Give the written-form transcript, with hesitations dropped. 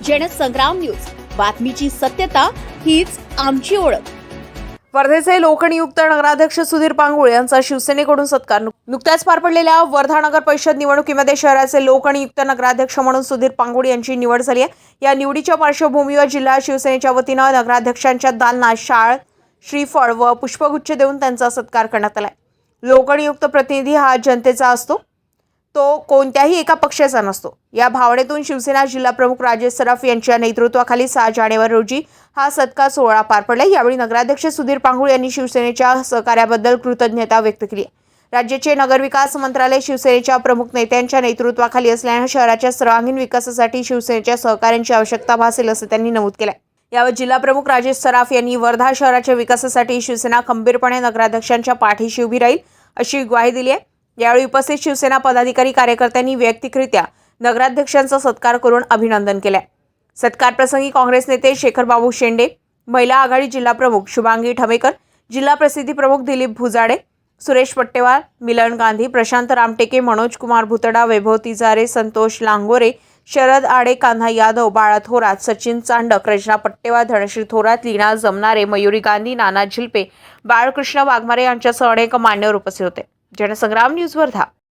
Jansangram news, बातमीची सत्यता हीच आमची ओळख. वर्धेचे लोकनियुक्त नगराध्यक्ष सुधीर पांगुळे यांचा शिवसेनेकडून सत्कार. नुकत्याच पार पडलेल्या वर्धा नगर परिषद निवडणुकीमध्ये शहराचे लोकनियुक्त नगराध्यक्ष म्हणून सुधीर पांगुळे यांची निवड झाली आहे. या निवडीच्या पार्श्वभूमीवर जिल्हा शिवसेनेच्या वतीनं नगराध्यक्षांच्या दालनात शाळ, श्रीफळ व पुष्पगुच्छ देऊन त्यांचा सत्कार करण्यात आला. लोकनियुक्त प्रतिनिधी हा जनतेचा असतो, तो कोणत्याही एका पक्षाचा नसतो. या भावनेतून शिवसेना जिल्हाप्रमुख राजेश सराफ यांच्या नेतृत्वाखाली 6 जानेवारी रोजी हा सत्कार सोहळा पार पडला. यावेळी नगराध्यक्ष सुधीर पांगुळे यांनी शिवसेनेच्या सहकार्याबद्दल कृतज्ञता व्यक्त केली. राज्याचे नगरविकास मंत्रालय शिवसेनेच्या प्रमुख नेत्यांच्या नेतृत्वाखाली असल्याने शहराच्या सर्वांगीण विकासासाठी शिवसेनेच्या सहकार्याची आवश्यकता भासेल असं त्यांनी नमूद केलं. यावर जिल्हाप्रमुख राजेश सराफ यांनी वर्धा शहराच्या विकासासाठी शिवसेना खंबीरपणे नगराध्यक्षांच्या पाठीशी उभी राहील अशी ग्वाही दिली आहे. यावेळी उपस्थित शिवसेना पदाधिकारी कार्यकर्त्यांनी वैयक्तिकरित्या नगराध्यक्षांचा सत्कार करून अभिनंदन केले. सत्कार प्रसंगी काँग्रेस नेते शेखरबाबू शेंडे, महिला आघाडी जिल्हा प्रमुख शुभांगी ठमेकर, जिल्हा प्रसिद्धी प्रमुख दिलीप भुजाडे, सुरेश पट्टेवार, मिलन गांधी, प्रशांत रामटेके, मनोज कुमार भुतडा, वैभव तिजारे, संतोष लांगोरे, शरद आडे, कान्हा यादव, बाळा थोरात, सचिन चांडक, रजना पट्टेवार, धनश्री थोरात, लीना जमनारे, मयुरी गांधी, नाना झिलपे, बाळकृष्ण वाघमारे यांच्यासह अनेक मान्यवर उपस्थित होते. जनसंग्राम न्यूज वर्धा.